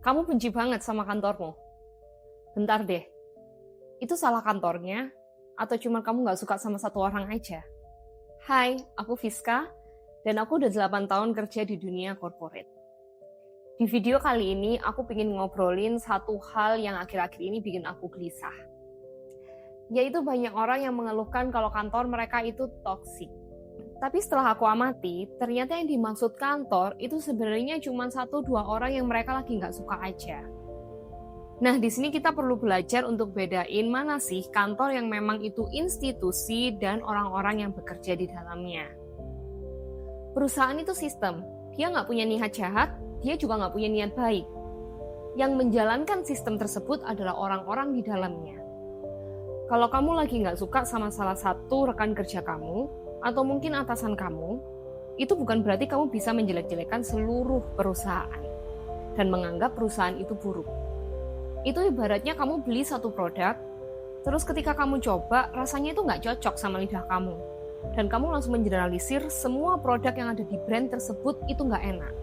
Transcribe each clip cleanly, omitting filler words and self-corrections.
Kamu benci banget sama kantormu. Bentar deh, itu salah kantornya atau cuma kamu nggak suka sama satu orang aja? Hai, aku Fiska, dan aku udah 8 tahun kerja di dunia corporate. Di video kali ini, aku pengen ngobrolin satu hal yang akhir-akhir ini bikin aku gelisah. Yaitu banyak orang yang mengeluhkan kalau kantor mereka itu toksik. Tapi setelah aku amati, ternyata yang dimaksud kantor itu sebenarnya cuma 1-2 orang yang mereka lagi nggak suka aja. Nah, di sini kita perlu belajar untuk bedain mana sih kantor yang memang itu institusi dan orang-orang yang bekerja di dalamnya. Perusahaan itu sistem, dia nggak punya niat jahat, dia juga nggak punya niat baik. Yang menjalankan sistem tersebut adalah orang-orang di dalamnya. Kalau kamu lagi nggak suka sama salah satu rekan kerja kamu, atau mungkin atasan kamu, itu bukan berarti kamu bisa menjelek-jelekan seluruh perusahaan dan menganggap perusahaan itu buruk. Itu ibaratnya kamu beli satu produk, terus ketika kamu coba, rasanya itu nggak cocok sama lidah kamu. Dan kamu langsung mengeneralisir semua produk yang ada di brand tersebut itu nggak enak.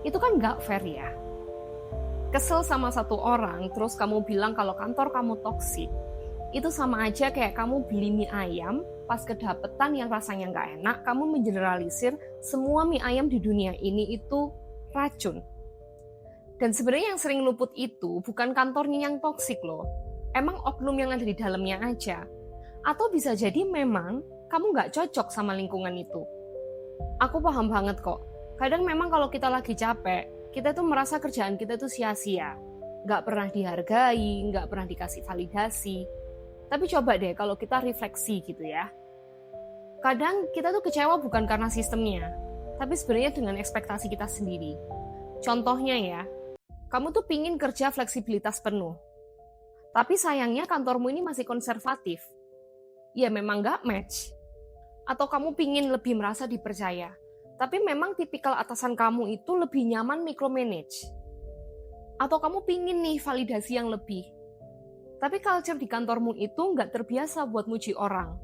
Itu kan nggak fair ya. Kesel sama satu orang, terus kamu bilang kalau kantor kamu toksik, itu sama aja kayak kamu beli mie ayam, pas kedapetan yang rasanya nggak enak, kamu mengeneralisir semua mie ayam di dunia ini itu racun. Dan sebenarnya yang sering luput itu bukan kantornya yang toksik loh. Emang oknum yang ada di dalamnya aja. Atau bisa jadi memang kamu nggak cocok sama lingkungan itu. Aku paham banget kok. Kadang memang kalau kita lagi capek, kita tuh merasa kerjaan kita tuh sia-sia. Nggak pernah dihargai, nggak pernah dikasih validasi. Tapi coba deh kalau kita refleksi gitu ya. Kadang kita tuh kecewa bukan karena sistemnya, tapi sebenarnya dengan ekspektasi kita sendiri. Contohnya ya, kamu tuh pingin kerja fleksibilitas penuh. Tapi sayangnya kantormu ini masih konservatif. Ya memang nggak match. Atau kamu pingin lebih merasa dipercaya. Tapi memang tipikal atasan kamu itu lebih nyaman micromanage. Atau kamu pingin nih validasi yang lebih. Tapi culture di kantormu itu nggak terbiasa buat muji orang.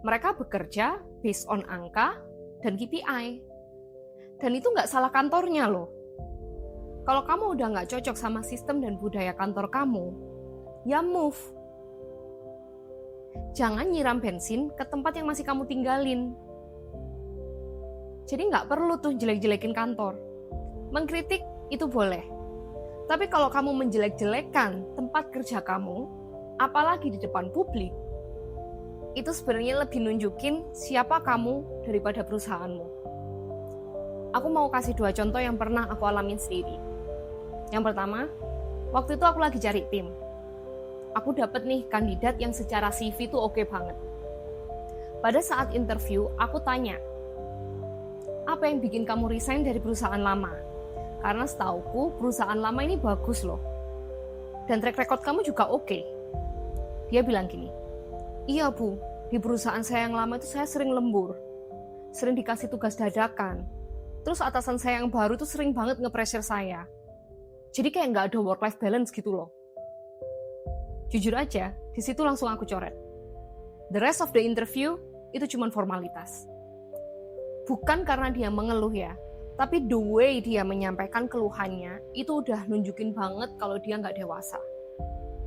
Mereka bekerja based on angka dan KPI. Dan itu nggak salah kantornya loh. Kalau kamu udah nggak cocok sama sistem dan budaya kantor kamu, ya move. Jangan nyiram bensin ke tempat yang masih kamu tinggalin. Jadi nggak perlu tuh jelek-jelekin kantor. Mengkritik itu boleh. Tapi kalau kamu menjelek-jelekan tempat kerja kamu, apalagi di depan publik, itu sebenarnya lebih nunjukin siapa kamu daripada perusahaanmu. Aku mau kasih 2 contoh yang pernah aku alamin sendiri. Yang pertama, waktu itu aku lagi cari tim. Aku dapet nih kandidat yang secara CV tuh oke banget. Pada saat interview, aku tanya, apa yang bikin kamu resign dari perusahaan lama? Karena setauku perusahaan lama ini bagus loh. Dan track record kamu juga oke. Dia bilang gini, iya Bu, di perusahaan saya yang lama itu saya sering lembur. Sering dikasih tugas dadakan. Terus atasan saya yang baru tuh sering banget nge-pressure saya. Jadi kayak nggak ada work-life balance gitu loh. Jujur aja, di situ langsung aku coret. The rest of the interview itu cuma formalitas. Bukan karena dia mengeluh ya, tapi the way dia menyampaikan keluhannya itu udah nunjukin banget kalau dia nggak dewasa.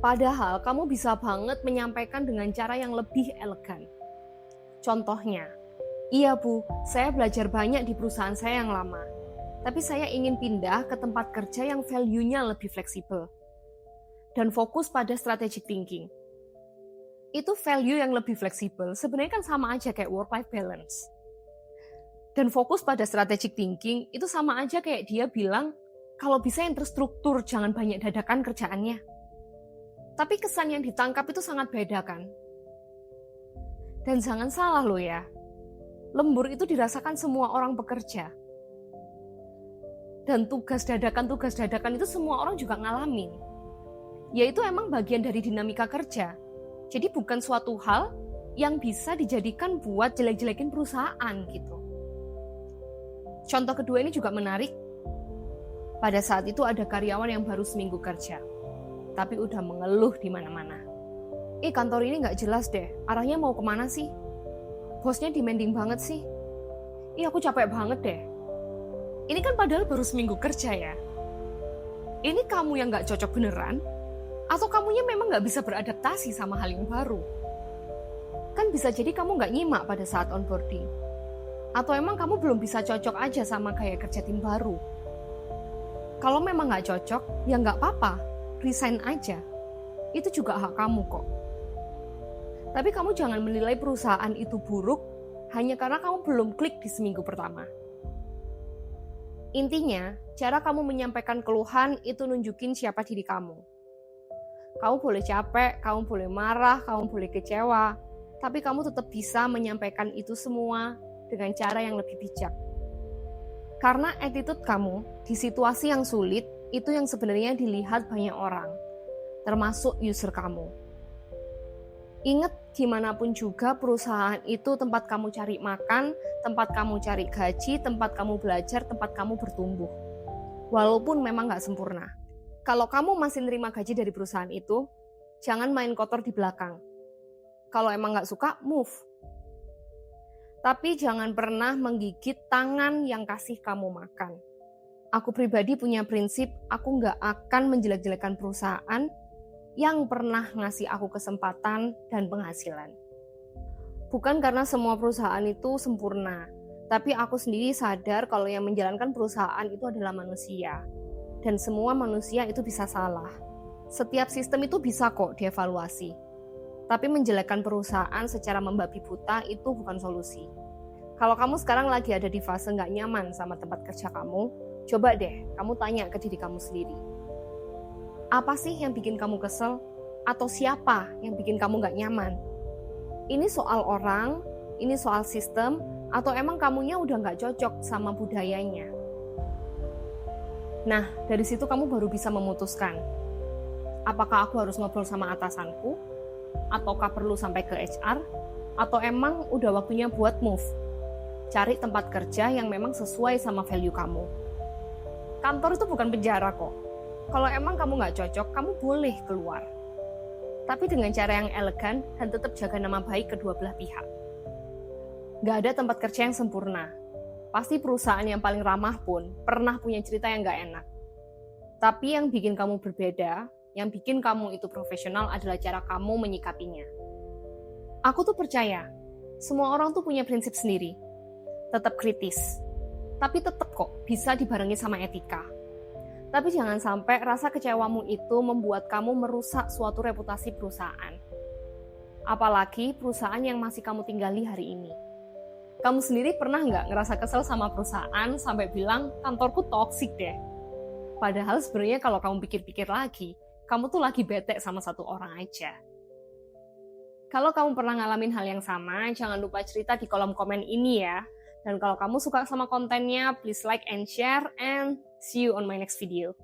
Padahal kamu bisa banget menyampaikan dengan cara yang lebih elegan. Contohnya, iya Bu, saya belajar banyak di perusahaan saya yang lama. Tapi saya ingin pindah ke tempat kerja yang value-nya lebih fleksibel. Dan fokus pada strategic thinking. Itu value yang lebih fleksibel, sebenarnya kan sama aja kayak work-life balance. Dan fokus pada strategic thinking, itu sama aja kayak dia bilang, kalau bisa yang terstruktur, jangan banyak dadakan kerjaannya. Tapi kesan yang ditangkap itu sangat beda kan? Dan jangan salah loh ya, lembur itu dirasakan semua orang bekerja. Dan tugas dadakan itu semua orang juga ngalamin. Yaitu emang bagian dari dinamika kerja. Jadi bukan suatu hal yang bisa dijadikan buat jelek-jelekin perusahaan gitu. Contoh kedua ini juga menarik. Pada saat itu ada karyawan yang baru seminggu kerja. Tapi udah mengeluh di mana-mana. Kantor ini nggak jelas deh, arahnya mau kemana sih? Bosnya demanding banget sih. Aku capek banget deh. Ini kan padahal baru seminggu kerja ya. Ini kamu yang nggak cocok beneran? Atau kamunya memang nggak bisa beradaptasi sama hal yang baru? Kan bisa jadi kamu nggak nyimak pada saat onboarding. Atau emang kamu belum bisa cocok aja sama gaya kerja tim baru? Kalau memang nggak cocok, ya nggak apa-apa, resign aja. Itu juga hak kamu kok. Tapi kamu jangan menilai perusahaan itu buruk hanya karena kamu belum klik di seminggu pertama. Intinya, cara kamu menyampaikan keluhan itu nunjukin siapa diri kamu. Kamu boleh capek, kamu boleh marah, kamu boleh kecewa, tapi kamu tetap bisa menyampaikan itu semua dengan cara yang lebih bijak. Karena attitude kamu di situasi yang sulit itu yang sebenarnya dilihat banyak orang, termasuk user kamu. Ingat, gimana pun juga perusahaan itu tempat kamu cari makan, tempat kamu cari gaji, tempat kamu belajar, tempat kamu bertumbuh. Walaupun memang nggak sempurna. Kalau kamu masih nerima gaji dari perusahaan itu, jangan main kotor di belakang. Kalau emang nggak suka, move. Tapi jangan pernah menggigit tangan yang kasih kamu makan. Aku pribadi punya prinsip, aku nggak akan menjelek-jelekan perusahaan yang pernah ngasih aku kesempatan dan penghasilan. Bukan karena semua perusahaan itu sempurna, tapi aku sendiri sadar kalau yang menjalankan perusahaan itu adalah manusia. Dan semua manusia itu bisa salah. Setiap sistem itu bisa kok dievaluasi. Tapi menjelekkan perusahaan secara membabi buta itu bukan solusi. Kalau kamu sekarang lagi ada di fase nggak nyaman sama tempat kerja kamu, coba deh kamu tanya ke diri kamu sendiri. Apa sih yang bikin kamu kesel? Atau siapa yang bikin kamu nggak nyaman? Ini soal orang, ini soal sistem, atau emang kamunya udah nggak cocok sama budayanya? Nah, dari situ kamu baru bisa memutuskan. Apakah aku harus ngobrol sama atasanku? Ataukah perlu sampai ke HR? Atau emang udah waktunya buat move? Cari tempat kerja yang memang sesuai sama value kamu. Kantor itu bukan penjara kok. Kalau emang kamu nggak cocok, kamu boleh keluar. Tapi dengan cara yang elegan dan tetap jaga nama baik kedua belah pihak. Nggak ada tempat kerja yang sempurna. Pasti perusahaan yang paling ramah pun pernah punya cerita yang nggak enak. Tapi yang bikin kamu berbeda, yang bikin kamu itu profesional adalah cara kamu menyikapinya. Aku tuh percaya, semua orang tuh punya prinsip sendiri. Tetap kritis. Tapi tetap kok bisa dibarengi sama etika. Tapi jangan sampai rasa kecewamu itu membuat kamu merusak suatu reputasi perusahaan. Apalagi perusahaan yang masih kamu tinggali hari ini. Kamu sendiri pernah nggak ngerasa kesel sama perusahaan sampai bilang, kantorku toksik deh? Padahal sebenarnya kalau kamu pikir-pikir lagi, kamu tuh lagi bete sama satu orang aja. Kalau kamu pernah ngalamin hal yang sama, jangan lupa cerita di kolom komen ini ya. Dan kalau kamu suka sama kontennya, please like and share, and see you on my next video.